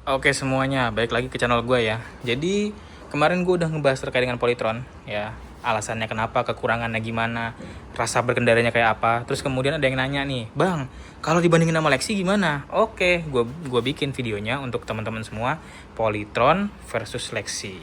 Oke semuanya, balik lagi ke channel gue ya. Jadi kemarin gue udah ngebahas terkait dengan Polytron ya. Alasannya kenapa, kekurangannya gimana, rasa berkendaranya kayak apa. Terus kemudian ada yang nanya nih, Bang, kalau dibandingin sama Lexi gimana? Oke, gue bikin videonya untuk teman-teman semua, Polytron versus Lexi.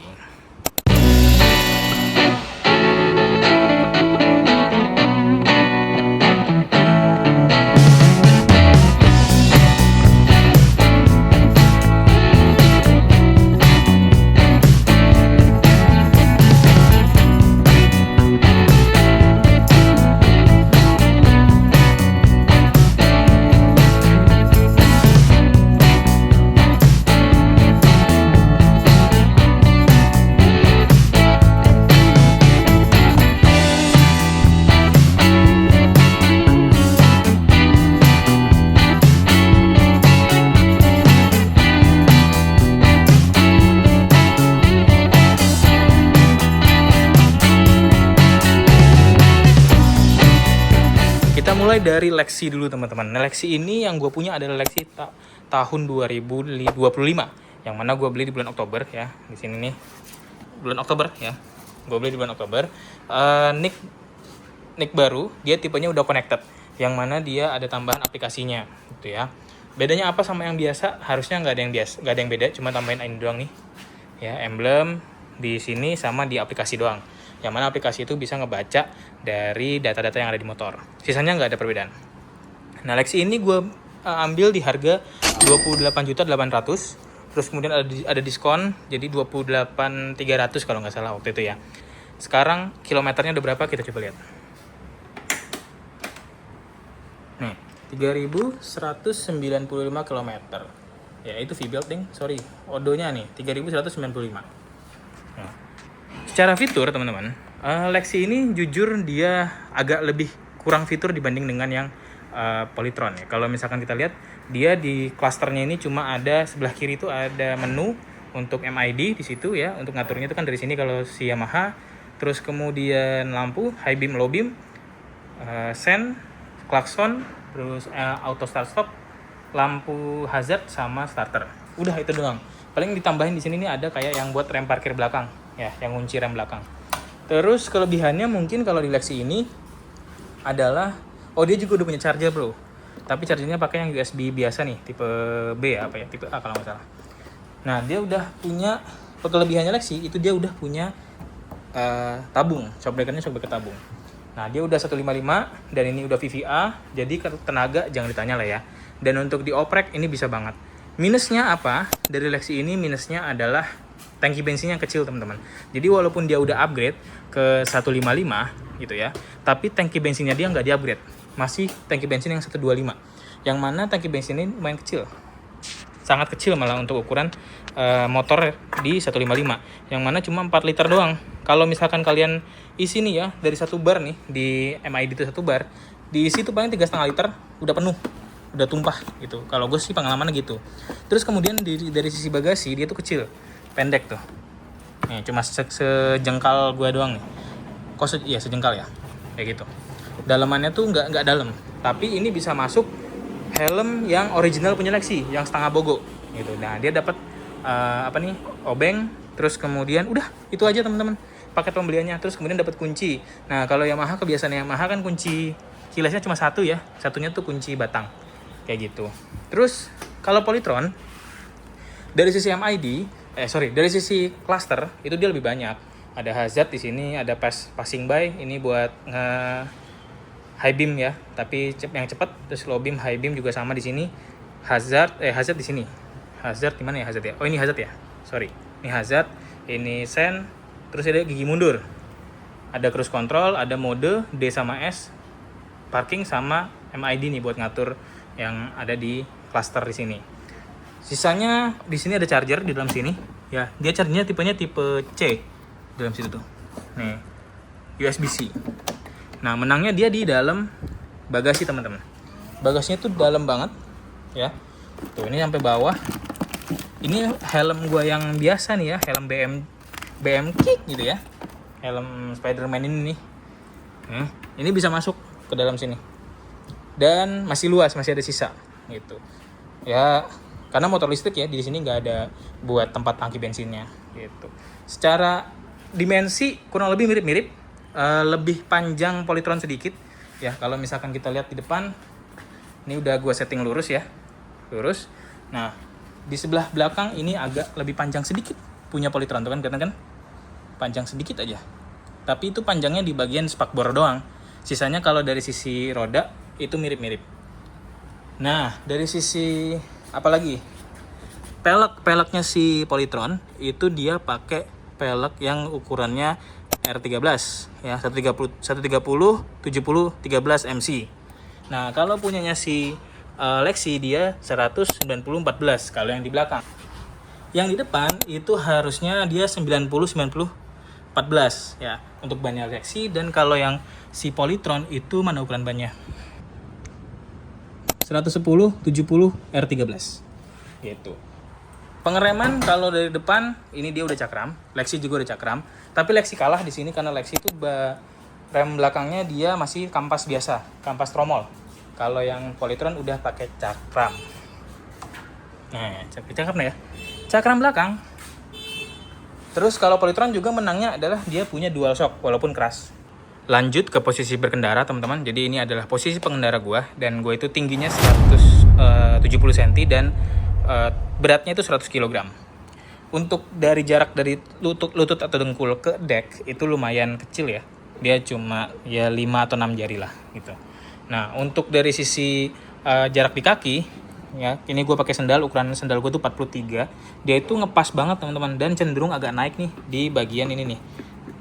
Kita mulai dari Lexi dulu teman-teman. Nah, Lexi ini yang gue punya adalah Lexi tahun 2025, yang mana gue beli di bulan Oktober ya. Di sini nih bulan Oktober ya. Gue beli di bulan Oktober. Nick baru, dia tipenya udah connected, yang mana dia ada tambahan aplikasinya gitu ya. Bedanya apa sama yang biasa? Harusnya nggak ada yang beda, cuma tambahin ini doang nih ya, emblem di sini sama di aplikasi doang, yang mana aplikasi itu bisa ngebaca dari data-data yang ada di motor, sisanya nggak ada perbedaan. Nah, Lexi ini gue ambil di harga 28.800.000, terus kemudian ada diskon jadi 28.300 kalau nggak salah waktu itu ya. Sekarang kilometernya udah berapa, kita coba lihat nih, 3.195 kilometer ya. Itu V-building, sorry, odonya nih 3.195. Nah, secara fitur teman-teman, Lexi ini jujur dia agak lebih kurang fitur dibanding dengan yang Polytron ya. Kalau misalkan kita lihat, dia di klasternya ini cuma ada sebelah kiri itu ada menu untuk MID di situ ya, untuk ngaturnya itu kan dari sini kalau si Yamaha. Terus kemudian lampu high beam, low beam, sen, klakson, terus auto start stop, lampu hazard sama starter. Udah itu doang. Paling ditambahin di sini nih ada kayak yang buat rem parkir belakang ya, yang ngunci rem belakang. Terus kelebihannya mungkin kalau di Lexi ini adalah, oh dia juga udah punya charger bro. Tapi chargernya pakai yang USB biasa nih, tipe B ya, apa ya, tipe A kalau nggak salah. Nah dia udah punya, kelebihannya Lexi itu dia udah punya tabung, shockbreakernya shockbreaker tabung. Nah dia udah 155 dan ini udah VVA, jadi tenaga jangan ditanya lah ya. Dan untuk dioprek ini bisa banget. Minusnya apa? Dari Lexi ini minusnya adalah tangki bensinnya kecil teman-teman. Jadi walaupun dia udah upgrade ke 155 gitu ya, tapi tangki bensinnya dia nggak di-upgrade. Masih tangki bensin yang 125. Yang mana tangki bensin ini lumayan kecil. Sangat kecil malah untuk ukuran motor di 155. Yang mana cuma 4 liter doang. Kalau misalkan kalian isi nih ya, dari 1 bar nih, di MID itu 1 bar, diisi tuh paling 3,5 liter, udah penuh, udah tumpah gitu. Kalau gue sih pengalamannya gitu. Terus kemudian dari sisi bagasi dia tuh kecil, pendek tuh. Nih cuma sejengkal gue doang nih. Iya sejengkal ya, kayak gitu. Dalamannya tuh nggak dalam, tapi ini bisa masuk helm yang original punya Lexi, yang setengah bogo gitu. Nah dia dapat obeng, terus kemudian udah itu aja teman-teman paket pembeliannya. Terus kemudian dapat kunci. Nah kalau Yamaha, kebiasaan Yamaha kan kunci kilesnya cuma satu ya, satunya tuh kunci batang kayak gitu. Terus kalau Polytron dari sisi MID, dari sisi cluster itu dia lebih banyak. Ada hazard di sini, ada passing by, ini buat high beam ya, tapi yang cepat. Terus low beam, high beam juga sama di sini. Hazard di sini. Hazard di mana ya hazard ya? Oh ini hazard ya. Sorry. Ini hazard, ini sen, terus ada gigi mundur. Ada cruise control, ada mode D sama S, parking sama MID nih buat ngatur yang ada di cluster di sini. Sisanya di sini ada charger di dalam sini ya. Dia chargernya tipenya tipe C dalam situ tuh. Nih, USB-C. Nah, menangnya dia di dalam bagasi, teman-teman. Bagasinya tuh dalam banget ya. Tuh, ini sampai bawah. Ini helm gua yang biasa nih ya, helm BM Kick gitu ya. Helm Spider-Man ini nih. Ini bisa masuk ke dalam sini. Dan masih luas, masih ada sisa gitu. Ya, Karena motor listrik ya, di sini nggak ada buat tempat tangki bensinnya gitu. Secara dimensi kurang lebih mirip-mirip, lebih panjang Polytron sedikit ya. Kalau misalkan kita lihat di depan, ini udah gue setting lurus ya, lurus. Nah, di sebelah belakang ini agak lebih panjang sedikit punya Polytron tuh kan, kelihatan kan? Panjang sedikit aja. Tapi itu panjangnya di bagian spakbor doang. Sisanya kalau dari sisi roda itu mirip-mirip. Nah, dari sisi apalagi? Peleknya si Polytron itu dia pakai pelek yang ukurannya R13 ya, 130 70 13 MC. Nah, kalau punyanya si Lexi dia 190 14 kalau yang di belakang. Yang di depan itu harusnya dia 90 90 14 ya untuk bannya Lexi, dan kalau yang si Polytron itu mana ukuran bannya? 110 70 R13 gitu. Pengereman kalau dari depan ini dia udah cakram, Lexi juga udah cakram, tapi Lexi kalah di sini karena Lexi itu rem belakangnya dia masih kampas biasa, kampas tromol. Kalau yang Polytron udah pakai cakram. Nah, cakram ya. Cakram belakang. Terus kalau Polytron juga menangnya adalah dia punya dual shock walaupun keras. Lanjut ke posisi berkendara teman-teman. Jadi ini adalah posisi pengendara gua, dan gua itu tingginya 170 cm dan beratnya itu 100 kg. Untuk dari jarak dari lutut atau dengkul ke deck itu lumayan kecil ya. Dia cuma ya 5 atau 6 jari lah gitu. Nah, untuk dari sisi jarak di kaki ya, ini gue pakai sendal, ukuran sendal gue tuh 43. Dia itu ngepas banget teman-teman, dan cenderung agak naik nih di bagian ini nih,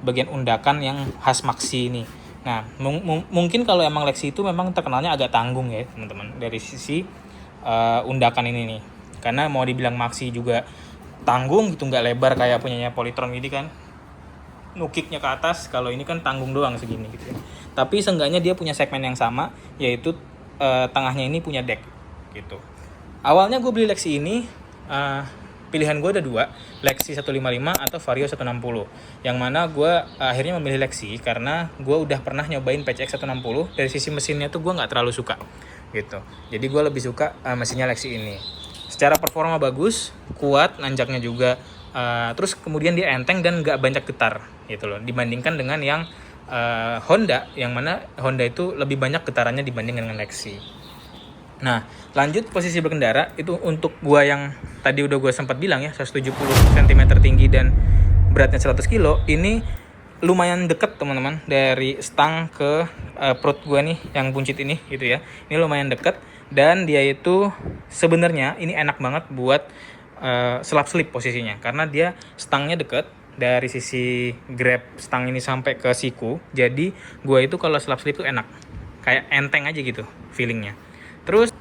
bagian undakan yang khas Maxi ini. Nah, mungkin kalau emang Lexi itu memang terkenalnya agak tanggung ya teman-teman dari sisi undakan ini nih. Karena mau dibilang Maxi juga tanggung gitu, nggak lebar kayak punyanya Polytron gitu kan, nukiknya ke atas. Kalau ini kan tanggung doang segini gitu. Tapi seenggaknya dia punya segmen yang sama, yaitu tengahnya ini punya deck gitu. Awalnya gue beli Lexi ini, pilihan gue ada 2, Lexi 155 atau Vario 160. Yang mana gue akhirnya memilih Lexi karena gue udah pernah nyobain PCX 160. Dari sisi mesinnya tuh gue nggak terlalu suka gitu. Jadi gue lebih suka mesinnya Lexi ini. Secara performa bagus, kuat, nanjaknya juga. Terus kemudian dia enteng dan nggak banyak getar gitu loh. Dibandingkan dengan yang Honda, yang mana Honda itu lebih banyak getarannya dibanding dengan Lexi. Nah, lanjut posisi berkendara itu untuk gua yang tadi udah gua sempat bilang ya, 170 cm tinggi dan beratnya 100 kg. Ini lumayan deket teman-teman dari stang ke perut gua nih yang buncit ini gitu ya. Ini lumayan deket, dan dia itu sebenarnya ini enak banget buat selap-selip posisinya karena dia stangnya deket dari sisi grab stang ini sampai ke siku. Jadi gua itu kalau selap-selip tuh enak, kayak enteng aja gitu feelingnya. Terus,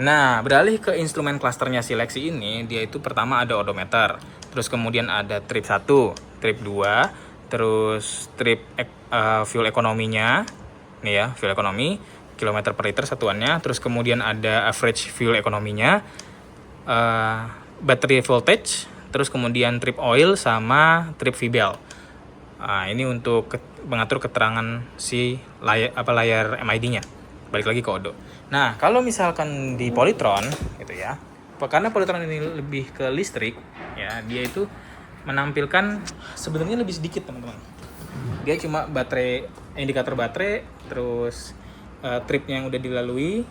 nah beralih ke instrumen klasternya si Lexi ini, dia itu pertama ada odometer, terus kemudian ada trip 1, trip 2, terus trip fuel ekonominya, nih ya fuel ekonomi, kilometer per liter satuannya, terus kemudian ada average fuel ekonominya, battery voltage, terus kemudian trip oil sama trip V-belt. Ini untuk mengatur keterangan si layar MID-nya. Balik lagi ke odo. Nah, kalau misalkan di Polytron gitu ya, karena Polytron ini lebih ke listrik ya, dia itu menampilkan sebenarnya lebih sedikit teman-teman. Dia cuma baterai, indikator baterai, terus tripnya yang udah dilalui,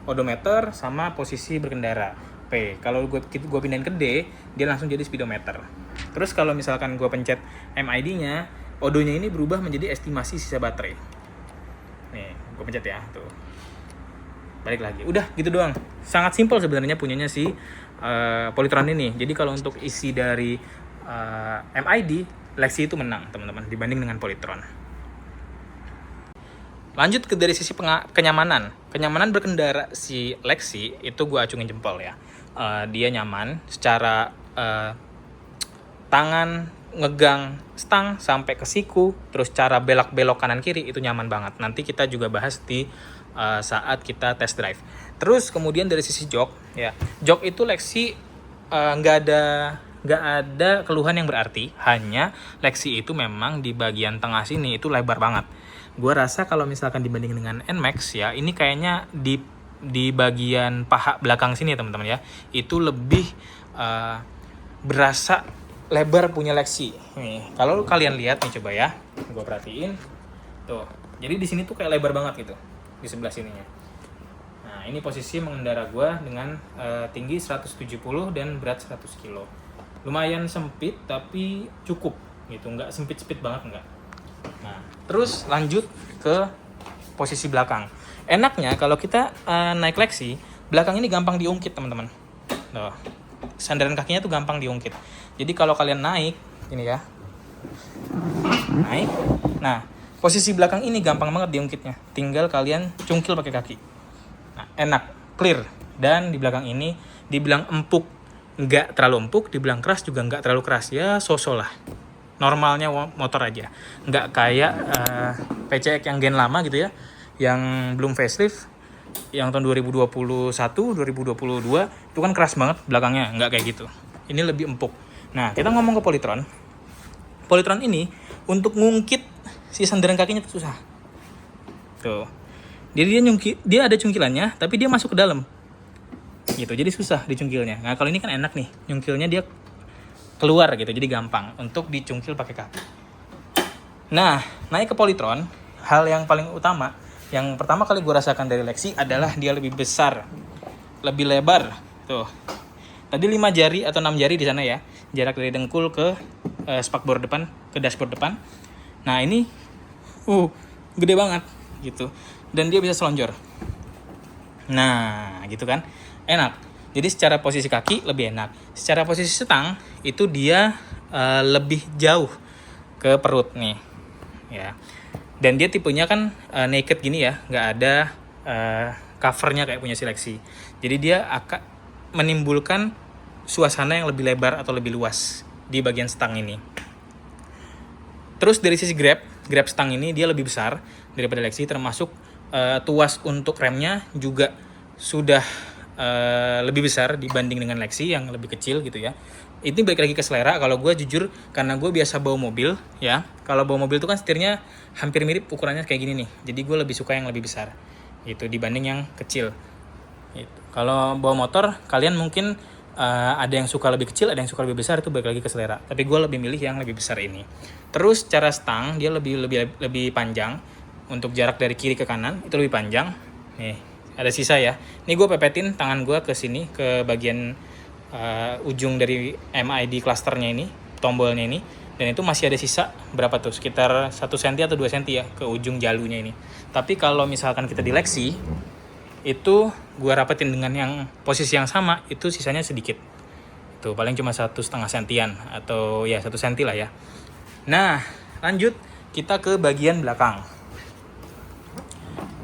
odometer sama posisi berkendara P. Kalau gue pindahin ke D, dia langsung jadi speedometer. Terus kalau misalkan gue pencet MID-nya, odonya ini berubah menjadi estimasi sisa baterai. Nih, gue pencet ya, tuh. Balik lagi. Udah gitu doang. Sangat simpel sebenarnya punyanya si Polytron ini. Jadi kalau untuk isi dari MID, Lexi itu menang teman-teman dibanding dengan Polytron. Lanjut ke dari sisi kenyamanan. Kenyamanan berkendara si Lexi itu gue acungin jempol ya. Dia nyaman secara tangan ngegang stang sampai ke siku, terus cara belok-belok kanan kiri itu nyaman banget. Nanti kita juga bahas di saat kita test drive. Terus kemudian dari sisi jok ya, jok itu Lexi nggak ada keluhan yang berarti. Hanya Lexi itu memang di bagian tengah sini itu lebar banget. Gue rasa kalau misalkan dibanding dengan NMAX ya, ini kayaknya di di bagian paha belakang sini ya teman-teman ya, itu lebih berasa lebar punya Lexi. Nih, kalau kalian lihat nih coba ya, gue perhatiin tuh. Jadi di sini tuh kayak lebar banget gitu di sebelah sininya. Nah, ini posisi mengendara gue dengan tinggi 170 dan berat 100 kilo. Lumayan sempit tapi cukup gitu, nggak sempit-sempit banget nggak. Nah, terus lanjut ke posisi belakang. Enaknya kalau kita naik Lexi, belakang ini gampang diungkit teman-teman. Tuh, sandaran kakinya tuh gampang diungkit. Jadi kalau kalian naik, ini ya, naik. Nah, posisi belakang ini gampang banget diungkitnya. Tinggal kalian cungkil pakai kaki. Nah, enak, clear. Dan di belakang ini dibilang empuk, nggak terlalu empuk, dibilang keras juga nggak terlalu keras. Ya, so-so lah. Normalnya motor aja. Nggak kayak PCX yang gen lama gitu ya, yang belum facelift, yang tahun 2021, 2022, itu kan keras banget belakangnya. Nggak kayak gitu. Ini lebih empuk. Nah, kita ngomong ke Polytron. Polytron ini untuk ngungkit si sandaran kakinya tuh susah. Tuh. Jadi dia ada cungkilannya, tapi dia masuk ke dalam. Gitu. Jadi susah dicungkilnya. Nah, kalau ini kan enak nih. Nyungkilnya dia keluar gitu. Jadi gampang untuk dicungkil pakai kaki. Nah, naik ke Polytron, hal yang paling utama, yang pertama kali gue rasakan dari Lexi adalah dia lebih besar, lebih lebar. Tuh. Tadi 5 jari atau 6 jari di sana ya. Jarak dari dengkul ke spakbor depan, ke dashboard depan. Nah, ini gede banget gitu. Dan dia bisa selonjor. Nah, gitu kan. Enak. Jadi secara posisi kaki lebih enak. Secara posisi setang itu dia lebih jauh ke perut nih. Ya. Dan dia tipenya kan naked gini ya, nggak ada covernya kayak punya Lexi. Jadi dia akan menimbulkan suasana yang lebih lebar atau lebih luas di bagian stang ini. Terus dari sisi grab stang ini dia lebih besar daripada Lexi, termasuk tuas untuk remnya juga sudah lebih besar dibanding dengan Lexi yang lebih kecil gitu ya. Ini balik lagi ke selera. Kalau gue jujur, karena gue biasa bawa mobil ya, kalau bawa mobil itu kan setirnya hampir mirip ukurannya kayak gini nih. Jadi gue lebih suka yang lebih besar gitu dibanding yang kecil gitu. Kalau bawa motor, kalian mungkin ada yang suka lebih kecil, ada yang suka lebih besar, itu balik lagi ke selera. Tapi gue lebih milih yang lebih besar ini. Terus cara stang dia lebih panjang. Untuk jarak dari kiri ke kanan itu lebih panjang. Nih, ada sisa ya. Ini gue pepetin tangan gue ke sini, ke bagian ujung dari MID clusternya ini, tombolnya ini. Dan itu masih ada sisa berapa tuh? Sekitar 1 cm atau 2 cm ya ke ujung jalunya ini. Tapi kalau misalkan kita di Lexi, itu gue rapetin dengan yang posisi yang sama, itu sisanya sedikit. Itu paling cuma 1,5 sentian atau ya 1 senti lah ya. Nah, lanjut kita ke bagian belakang.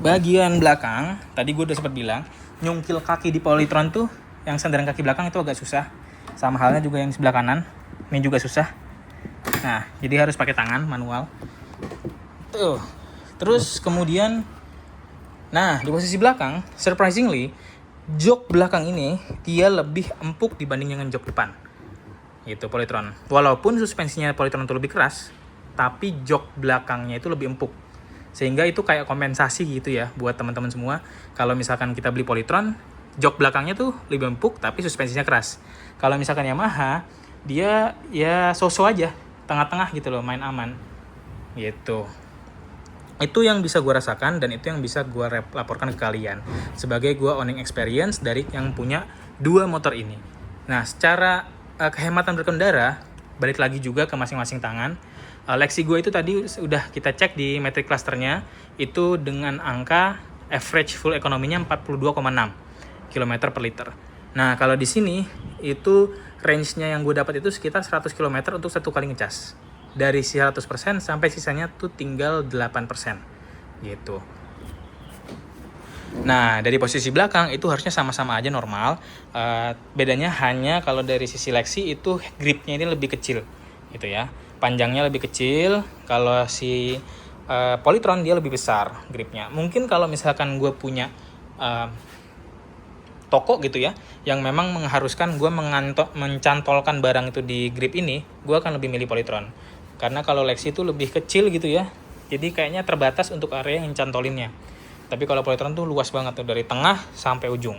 Bagian belakang, tadi gue udah sempat bilang, nyungkil kaki di Polytron tuh, yang sandaran kaki belakang itu agak susah. Sama halnya juga yang sebelah kanan, ini juga susah. Nah, jadi harus pakai tangan manual. Tuh. Terus kemudian, nah di posisi belakang, surprisingly, jok belakang ini dia lebih empuk dibanding dengan jok depan. Gitu Polytron. Walaupun suspensinya Polytron itu lebih keras, tapi jok belakangnya itu lebih empuk. Sehingga itu kayak kompensasi gitu ya buat teman-teman semua. Kalau misalkan kita beli Polytron, jok belakangnya tuh lebih empuk tapi suspensinya keras. Kalau misalkan Yamaha, dia ya so-so aja, tengah-tengah gitu loh, main aman. Gitu. Itu yang bisa gue rasakan dan itu yang bisa gue laporkan ke kalian sebagai gue owning experience dari yang punya 2 motor ini. Nah, secara kehematan berkendara, balik lagi juga ke masing-masing tangan. Lexi gue itu tadi udah kita cek di metric clusternya, itu dengan angka average full ekonominya 42,6 km per liter. Nah, kalau di sini itu range-nya yang gue dapat itu sekitar 100 km untuk 1 kali ngecas. Dari 100% sampai sisanya tuh tinggal 8% gitu. Nah, dari posisi belakang itu harusnya sama-sama aja normal. Bedanya hanya kalau dari sisi Lexi itu gripnya ini lebih kecil gitu ya. Panjangnya lebih kecil. Kalau si Polytron dia lebih besar gripnya. Mungkin kalau misalkan gue punya toko gitu ya, yang memang mengharuskan gue mencantolkan barang itu di grip ini, gue akan lebih milih Polytron. Karena kalau Lexi itu lebih kecil gitu ya, jadi kayaknya terbatas untuk area yang cantolinnya. Tapi kalau Polytron tuh luas banget tuh, dari tengah sampai ujung.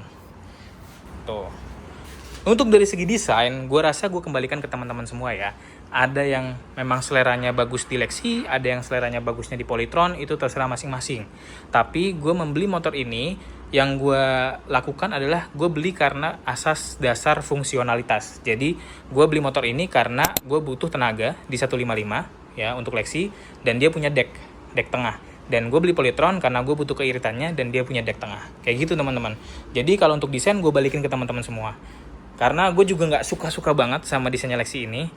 Tuh. Untuk dari segi desain, gue rasa gue kembalikan ke teman-teman semua ya. Ada yang memang seleranya bagus di Lexi, ada yang seleranya bagusnya di Polytron, itu terserah masing-masing. Tapi gue membeli motor ini, yang gue lakukan adalah gue beli karena asas dasar fungsionalitas. Jadi gue beli motor ini karena gue butuh tenaga di 155 ya untuk Lexi, dan dia punya deck tengah. Dan gue beli Polytron karena gue butuh keiritannya dan dia punya deck tengah. Kayak gitu teman-teman. Jadi kalau untuk desain gue balikin ke teman-teman semua. Karena gue juga nggak suka-suka banget sama desainnya Lexi ini.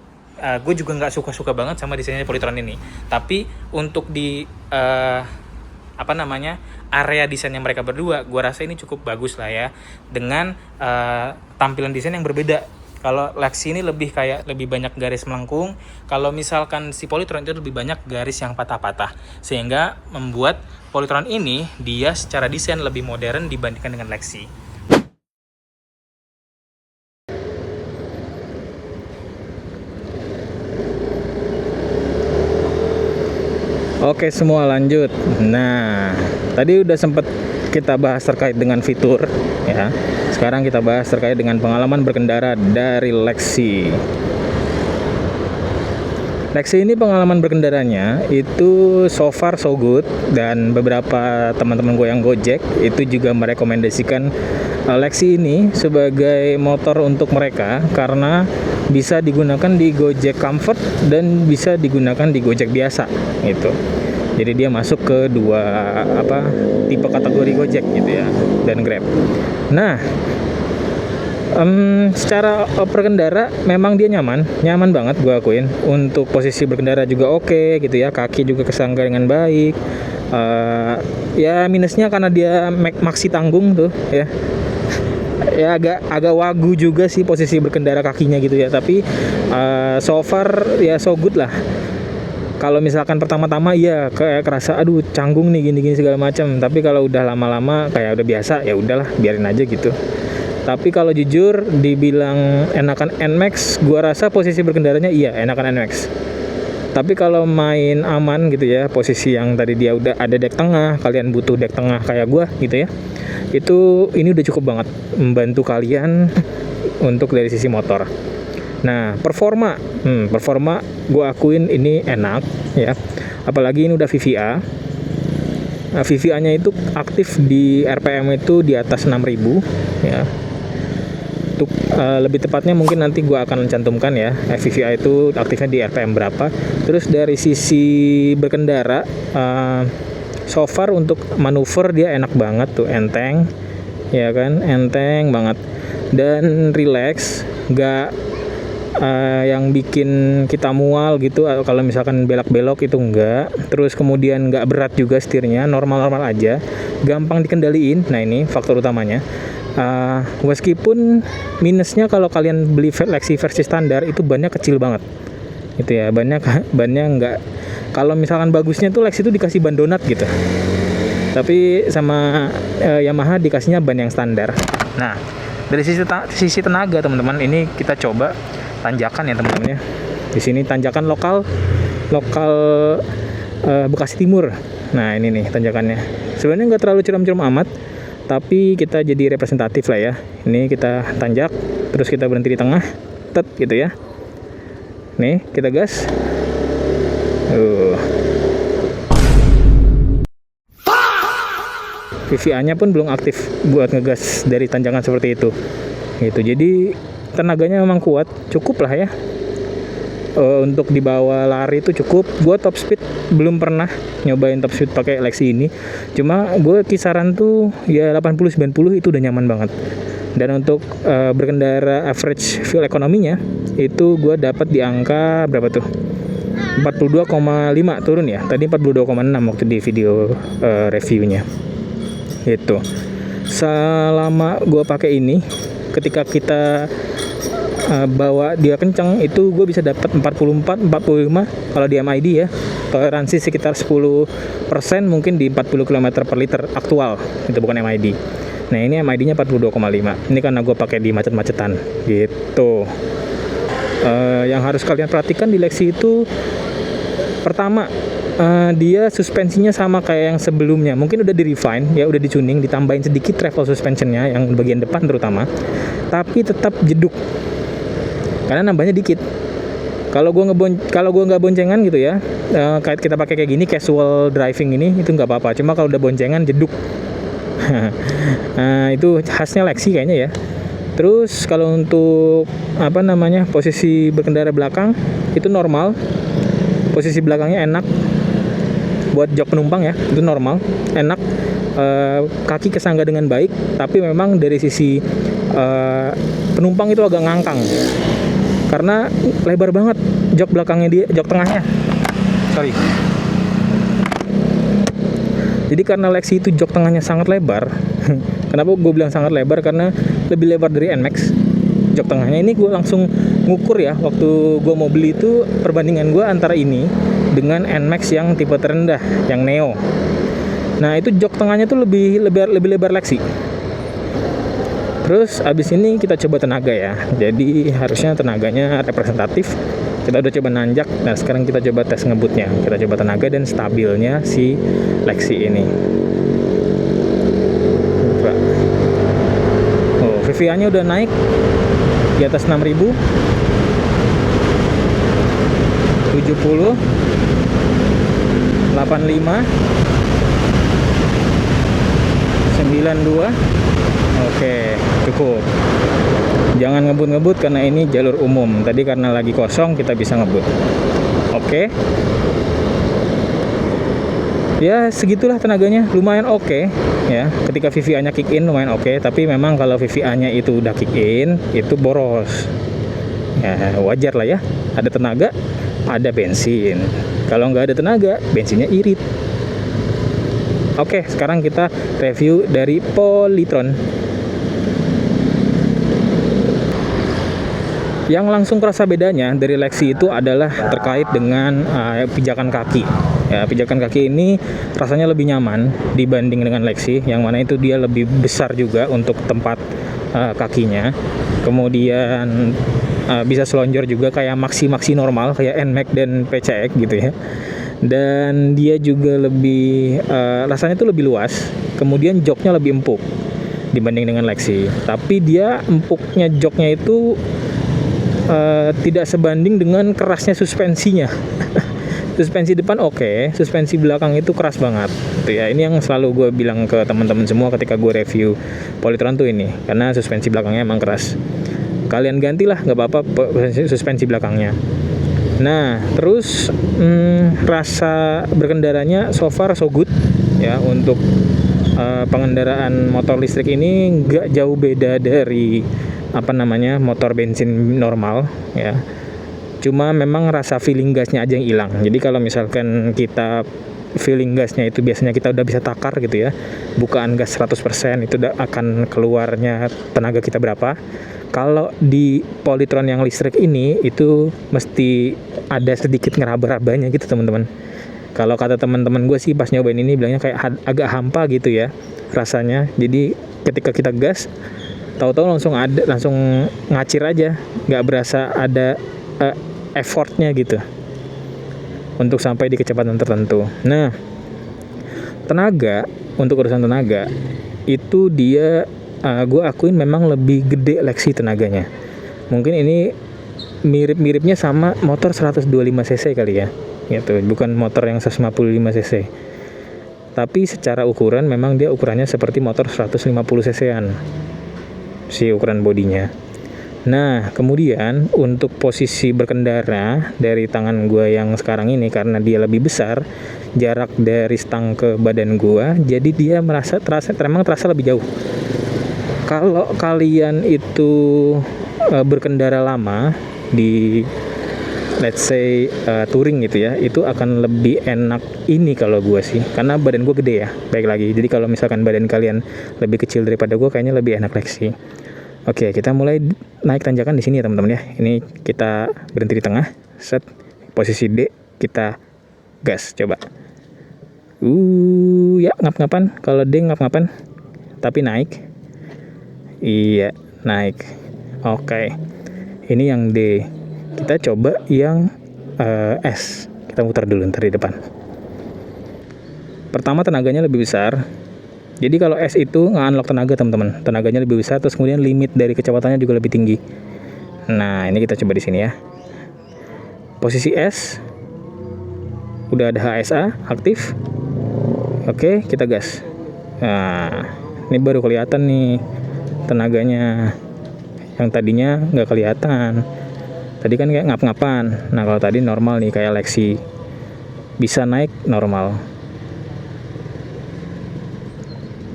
Gue juga nggak suka-suka banget sama desainnya Polytron ini. Tapi untuk di area desainnya mereka berdua, gue rasa ini cukup bagus lah ya. Dengan tampilan desain yang berbeda. Kalau Lexi ini lebih banyak garis melengkung. Kalau misalkan si Polytron itu lebih banyak garis yang patah-patah. Sehingga membuat Polytron ini dia secara desain lebih modern dibandingkan dengan Lexi. Oke semua, lanjut. Nah, tadi udah sempat kita bahas terkait dengan fitur ya. Sekarang kita bahas terkait dengan pengalaman berkendara dari Lexi. Lexi ini pengalaman berkendaranya itu so far so good, dan beberapa teman-teman gue yang Gojek itu juga merekomendasikan Lexi ini sebagai motor untuk mereka karena bisa digunakan di Gojek Comfort dan bisa digunakan di Gojek biasa gitu. Jadi dia masuk ke dua tipe kategori Gojek gitu ya, dan Grab. Nah, secara berkendara memang dia nyaman banget gue akuin. Untuk posisi berkendara juga oke gitu ya, kaki juga kesangga dengan baik. Ya minusnya karena dia maxi tanggung tuh ya. Ya agak wagu juga sih posisi berkendara kakinya gitu ya, tapi so far ya so good lah. Kalau misalkan pertama-tama ya kayak kerasa aduh canggung nih gini-gini segala macam, tapi kalau udah lama-lama kayak udah biasa, ya udahlah biarin aja gitu. Tapi kalau jujur dibilang enakan NMAX, gua rasa posisi berkendaranya iya enakan NMAX. Tapi kalau main aman gitu ya, posisi yang tadi dia udah ada deck tengah, kalian butuh deck tengah kayak gua gitu ya, itu ini udah cukup banget membantu kalian untuk dari sisi motor. Nah, performa gue akuin ini enak ya, apalagi ini udah VVA. Nah, VVA-nya itu aktif di RPM itu di atas 6000 ya. Untuk lebih tepatnya mungkin nanti gue akan cantumkan ya, VVA itu aktifnya di RPM berapa. Terus dari sisi berkendara, so far untuk manuver dia enak banget tuh, enteng ya kan, enteng banget dan relax, nggak yang bikin kita mual gitu kalau misalkan belok-belok itu enggak. Terus kemudian enggak berat juga setirnya, normal-normal aja, gampang dikendaliin. Nah ini faktor utamanya. Meskipun minusnya kalau kalian beli Lexi versi standar itu bannya kecil banget gitu ya, bannya enggak. Kalau misalkan bagusnya tuh Lexi itu dikasih ban donat gitu, tapi sama Yamaha dikasihnya ban yang standar. Nah dari sisi tenaga teman-teman, ini kita coba tanjakan ya teman-teman ya. Di sini tanjakan lokal Bekasi Timur. Nah ini nih tanjakannya. Sebenarnya nggak terlalu curam-curam amat, tapi kita jadi representatif lah ya. Ini kita tanjak, terus kita berhenti di tengah, gitu ya. Nih kita gas. VVA-nya pun belum aktif buat ngegas dari tanjakan seperti itu. Gitu. Jadi tenaganya memang kuat, cukup lah ya. Untuk dibawa lari itu cukup. Gue top speed belum pernah nyobain top speed pakai Lexi ini. Cuma gue kisaran tuh ya 80-90 itu udah nyaman banget. Dan untuk berkendara average fuel ekonominya itu gue dapat di angka berapa tuh? 42,5 turun ya. Tadi 42,6 waktu di video reviewnya. Gitu. Selama gue pakai ini, ketika kita bawa dia kencang itu gue bisa dapat 44-45 kalau di MID ya. Toleransi sekitar 10% mungkin di 40 km per liter aktual, itu bukan MID. Nah ini MID-nya 42,5. Ini karena gue pakai di macet-macetan gitu. Yang harus kalian perhatikan di Lexi itu Pertama, dia suspensinya sama kayak yang sebelumnya, mungkin udah di refine ya, udah dituning, ditambahin sedikit travel suspensionnya yang bagian depan terutama, tapi tetap jeduk karena nambahnya dikit. Kalau gue nggak boncengan gitu ya, kayak kita pakai kayak gini casual driving ini itu nggak apa-apa. Cuma kalau udah boncengan jeduk. Itu khasnya Lexi kayaknya ya. Terus kalau untuk posisi berkendara belakang itu normal. Posisi belakangnya enak buat jok penumpang ya, itu normal, enak. Kaki kesangga dengan baik, tapi memang dari sisi penumpang itu agak ngangkang. Karena lebar banget jok belakangnya dia, jok tengahnya. Sorry. Jadi karena Lexi itu jok tengahnya sangat lebar. Kenapa gue bilang sangat lebar? Karena lebih lebar dari NMAX jok tengahnya. Ini gue langsung ngukur ya, waktu gue mau beli itu perbandingan gue antara ini dengan NMAX yang tipe terendah, yang Neo. Nah itu jok tengahnya tuh lebih lebar Lexi. Terus abis ini kita coba tenaga ya. Jadi harusnya tenaganya representatif. Kita udah coba nanjak. Nah sekarang kita coba tes ngebutnya. Kita coba tenaga dan stabilnya si Lexi ini. Coba. Oh, VVA-nya udah naik di atas 6000. 70, 85, 92. Oke, cukup. Jangan ngebut-ngebut karena ini jalur umum. Tadi karena lagi kosong kita bisa ngebut. Oke. Ya segitulah tenaganya, lumayan oke ya. Ketika VVA-nya kick in lumayan oke, tapi memang kalau VVA-nya itu udah kick in itu boros. Ya wajar lah ya. Ada tenaga, ada bensin. Kalau nggak ada tenaga, bensinnya irit. Oke, sekarang kita review dari Polytron. Yang langsung kerasa bedanya dari Lexi itu adalah terkait dengan pijakan kaki. Ya, pijakan kaki ini rasanya lebih nyaman dibanding dengan Lexi, yang mana itu dia lebih besar juga untuk tempat kakinya. Kemudian bisa selonjor juga kayak maxi normal, kayak NMAX dan PCX gitu ya. Dan dia juga lebih rasanya tuh lebih luas, kemudian joknya lebih empuk dibanding dengan Lexi. Tapi dia empuknya joknya itu tidak sebanding dengan kerasnya suspensinya. Suspensi depan oke, suspensi belakang itu keras banget. Tuh ya, ini yang selalu gue bilang ke teman-teman semua ketika gue review Polytron tuh ini, karena suspensi belakangnya emang keras. Kalian gantilah, nggak apa-apa suspensi belakangnya. Nah, terus rasa berkendaranya so far so good ya. Untuk pengendaraan motor listrik ini nggak jauh beda dari motor bensin normal ya. Cuma memang rasa feeling gasnya aja yang hilang. Jadi kalau misalkan kita feeling gasnya itu biasanya kita udah bisa takar gitu ya, bukaan gas 100% itu udah akan keluarnya tenaga kita berapa. Kalau di Polytron yang listrik ini itu mesti ada sedikit ngeraba-rabanya gitu teman-teman. Kalau kata teman-teman gue sih pas nyobain ini bilangnya kayak agak hampa gitu ya rasanya. Jadi ketika kita gas tahu-tahu langsung ngacir aja, nggak berasa ada effortnya gitu untuk sampai di kecepatan tertentu. Nah, untuk urusan tenaga itu dia gue akuin memang lebih gede Lexi tenaganya. Mungkin ini mirip-miripnya sama motor 125 cc kali ya, gitu. Bukan motor yang 155 cc. Tapi secara ukuran memang dia ukurannya seperti motor 150 cc-an. Si ukuran bodinya. Nah, kemudian untuk posisi berkendara dari tangan gue yang sekarang ini, karena dia lebih besar, jarak dari stang ke badan gue, jadi dia terasa lebih jauh. Kalau kalian itu berkendara lama di let's say touring gitu ya, itu akan lebih enak ini kalau gue sih, karena badan gue gede ya, baik lagi. Jadi kalau misalkan badan kalian lebih kecil daripada gue, kayaknya lebih enak Lexi. Oke, kita mulai naik tanjakan di sini ya teman-teman ya. Ini kita berhenti di tengah, set posisi D, kita gas coba. Ya ngap-ngapan. Kalau D ngap-ngapan, tapi naik. Iya, naik. Oke. Ini yang D. Kita coba yang S. kita muter dulu ntar di depan. Pertama, tenaganya lebih besar. Jadi kalau S itu nge-unlock tenaga teman-teman, tenaganya lebih besar, terus kemudian limit dari kecepatannya juga lebih tinggi. Nah, ini kita coba di sini ya. Posisi S, udah ada HSA aktif. Oke, kita gas. Nah, ini baru kelihatan nih tenaganya. Yang tadinya nggak kelihatan. Tadi kan kayak ngap-ngapan. Nah, kalau tadi normal nih kayak Lexi, bisa naik normal.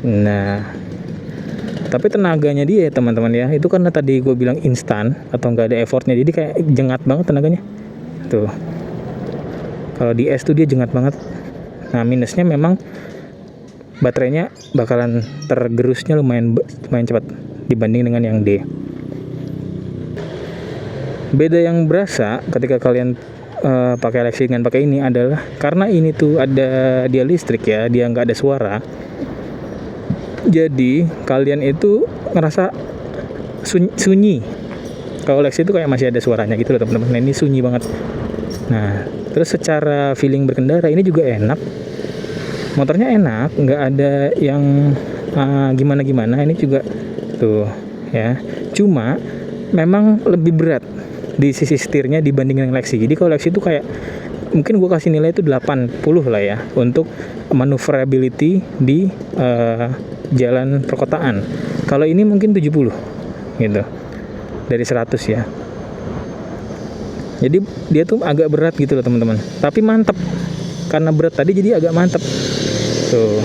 Nah, tapi tenaganya dia teman-teman ya, itu karena tadi gue bilang instan atau nggak ada effortnya, jadi kayak jengat banget tenaganya tuh. Kalau di S tuh dia jengat banget. Nah, minusnya memang baterainya bakalan tergerusnya lumayan cepat dibanding dengan yang D. Beda yang berasa ketika kalian pakai Lexi dengan pakai ini adalah karena ini tuh ada dia listrik ya, dia nggak ada suara. Jadi kalian itu ngerasa sunyi. Kalau Lexi itu kayak masih ada suaranya gitu loh teman-teman. Nah, ini sunyi banget. Nah, terus secara feeling berkendara ini juga enak. Motornya enak, nggak ada yang gimana-gimana. Ini juga tuh ya. Cuma memang lebih berat di sisi setirnya dibanding dengan Lexi. Jadi kalau Lexi itu kayak mungkin gue kasih nilai itu 80 lah ya untuk maneuverability di jalan perkotaan. Kalau ini mungkin 70 gitu dari 100 ya. Jadi dia tuh agak berat gitu loh teman-teman, tapi mantep karena berat tadi jadi agak mantep tuh.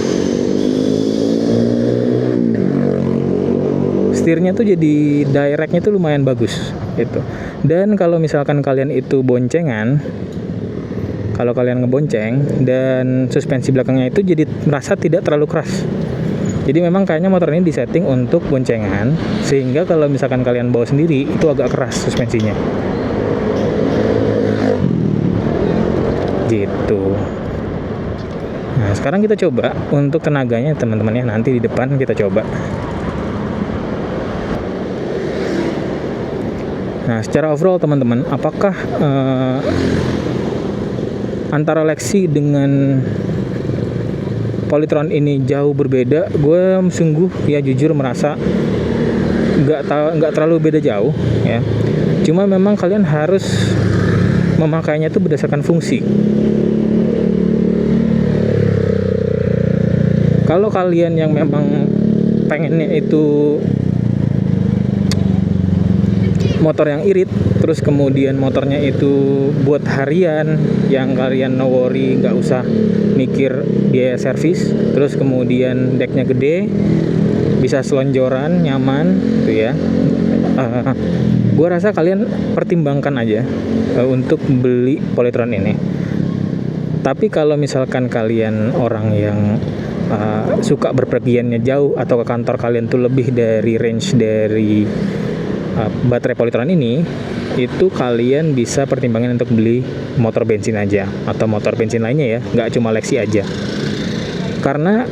Setirnya tuh jadi directnya tuh lumayan bagus gitu. Dan kalau misalkan kalian itu boncengan, kalau kalian ngebonceng dan suspensi belakangnya itu jadi merasa tidak terlalu keras. Jadi memang kayaknya motor ini disetting untuk boncengan, sehingga kalau misalkan kalian bawa sendiri itu agak keras suspensinya. Gitu. Nah, sekarang kita coba untuk tenaganya teman-teman ya, nanti di depan kita coba. Nah, secara overall teman-teman, apakah antara Lexi dengan Polytron ini jauh berbeda? Gue sungguh ya jujur merasa nggak terlalu beda jauh ya. Cuma memang kalian harus memakainya itu berdasarkan fungsi. Kalau kalian yang memang pengennya itu motor yang irit, terus kemudian motornya itu buat harian yang kalian no worry, nggak usah mikir biaya servis, terus kemudian decknya gede, bisa selonjoran nyaman gitu ya. Gue rasa kalian pertimbangkan aja untuk beli Polytron ini. Tapi kalau misalkan kalian orang yang suka berpergiannya jauh atau ke kantor kalian tuh lebih dari range dari baterai Polytron ini, itu kalian bisa pertimbangkan untuk beli motor bensin aja atau motor bensin lainnya ya, nggak cuma Lexi aja. Karena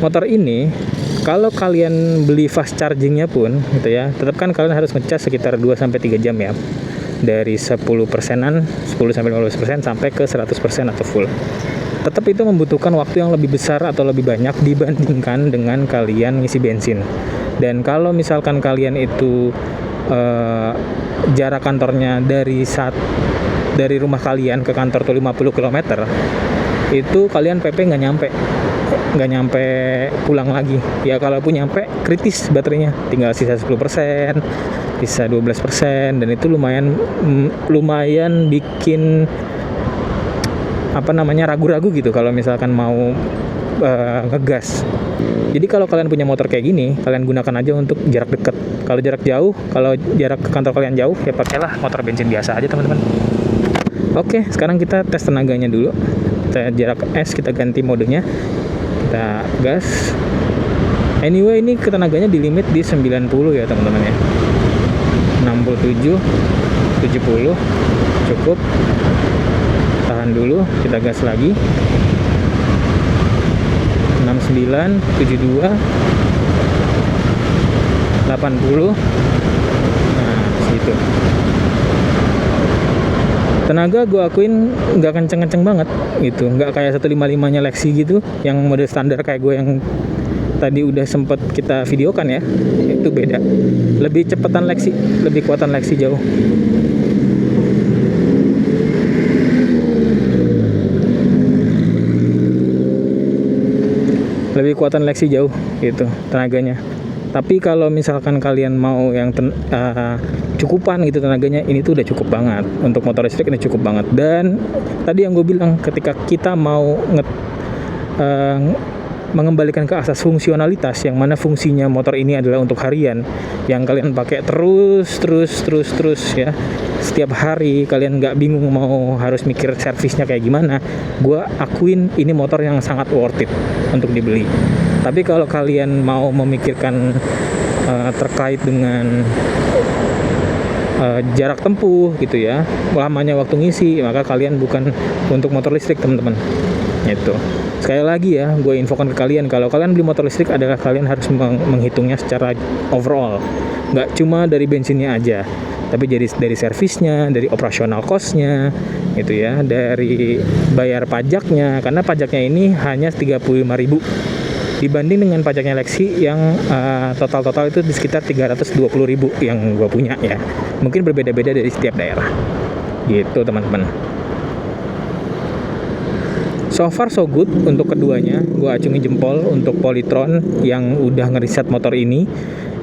motor ini kalau kalian beli fast chargingnya pun gitu ya, tetap kan kalian harus ngecas sekitar 2-3 jam ya, dari 10%-an 10-15% sampai ke 100% atau full. Tetap itu membutuhkan waktu yang lebih besar atau lebih banyak dibandingkan dengan kalian ngisi bensin. Dan kalau misalkan kalian itu jarak kantornya dari rumah kalian ke kantor tuh 50 km, itu kalian PP nggak nyampe pulang lagi ya. Kalaupun nyampe kritis baterainya, tinggal sisa 10%, sisa 12%, dan itu lumayan bikin ragu-ragu gitu kalau misalkan mau ngegas. Jadi kalau kalian punya motor kayak gini, kalian gunakan aja untuk jarak dekat. Kalau jarak jauh, kalau jarak ke kantor kalian jauh, ya pakailah motor bensin biasa aja teman-teman. Oke, sekarang kita tes tenaganya dulu. Kita jarak S, kita ganti modenya, kita gas. Anyway, ini ketenaganya di limit di 90 ya teman-teman ya. 67, 70 cukup. Tahan dulu, kita gas lagi. 69, 72, 80. Nah, segitu. Tenaga gue akuin nggak kenceng-kenceng banget gitu, nggak kayak 155-nya Lexi gitu yang model standar kayak gue yang tadi udah sempet kita videokan ya. Itu beda, lebih cepetan Lexi, lebih kuatan Lexi jauh. Lebih kuatan Lexi jauh gitu tenaganya. Tapi kalau misalkan kalian mau yang cukupan gitu tenaganya, ini tuh udah cukup banget. Untuk motor listrik ini cukup banget. Dan tadi yang gue bilang, ketika kita mau mengembalikan ke asas fungsionalitas, yang mana fungsinya motor ini adalah untuk harian, yang kalian pakai terus ya, setiap hari, kalian nggak bingung mau harus mikir servisnya kayak gimana, gue akuin ini motor yang sangat worth it untuk dibeli. Tapi kalau kalian mau memikirkan terkait dengan jarak tempuh gitu ya, lamanya waktu ngisi, maka kalian bukan untuk motor listrik, teman-teman. Itu sekali lagi ya, gue infokan ke kalian, kalau kalian beli motor listrik adalah kalian harus menghitungnya secara overall, nggak cuma dari bensinnya aja, tapi dari servisnya, dari operasional cost-nya gitu ya, dari bayar pajaknya, karena pajaknya ini hanya 35.000 dibanding dengan pajaknya Lexi yang total itu di sekitar 320.000 yang gue punya ya. Mungkin berbeda-beda dari setiap daerah gitu, teman-teman. So far so good untuk keduanya. Gue acungi jempol untuk Polytron yang udah ngeriset motor ini,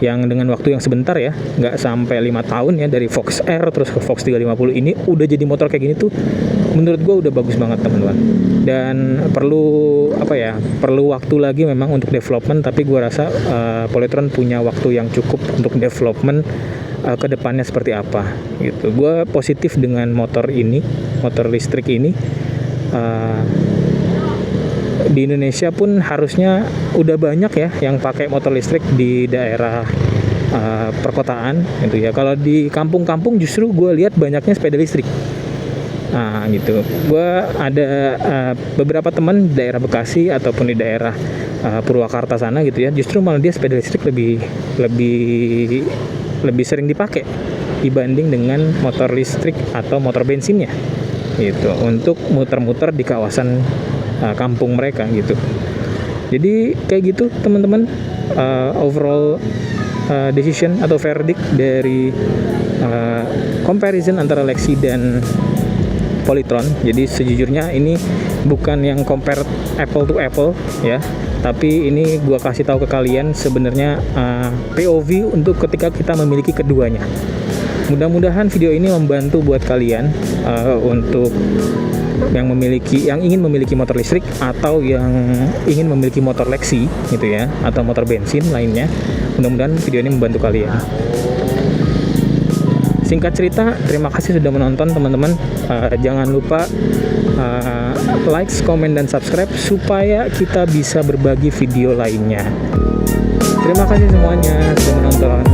yang dengan waktu yang sebentar ya, nggak sampai 5 tahun ya, dari Fox R terus ke Fox 350 ini udah jadi motor kayak gini tuh, menurut gue udah bagus banget, teman-teman. Dan perlu waktu lagi memang untuk development, tapi gue rasa Polytron punya waktu yang cukup untuk development ke depannya seperti apa gitu. Gue positif dengan motor ini, motor listrik ini. Di Indonesia pun harusnya udah banyak ya yang pakai motor listrik di daerah perkotaan gitu ya. Kalau di kampung-kampung justru gue lihat banyaknya sepeda listrik. Nah gitu, gue ada beberapa teman di daerah Bekasi ataupun di daerah Purwakarta sana gitu ya, justru malah dia sepeda listrik lebih sering dipakai dibanding dengan motor listrik atau motor bensinnya gitu, untuk muter-muter di kawasan kampung mereka gitu. Jadi kayak gitu, teman-teman, overall decision atau verdict dari comparison antara Lexi dan Polytron. Jadi sejujurnya ini bukan yang compare apple to apple ya, tapi ini gua kasih tahu ke kalian sebenarnya POV untuk ketika kita memiliki keduanya. Mudah-mudahan video ini membantu buat kalian untuk yang ingin memiliki motor listrik atau yang ingin memiliki motor Lexi gitu ya, atau motor bensin lainnya. Mudah-mudahan video ini membantu kalian. Singkat cerita, terima kasih sudah menonton, teman-teman. Jangan lupa like, komen, dan subscribe supaya kita bisa berbagi video lainnya. Terima kasih semuanya sudah menonton.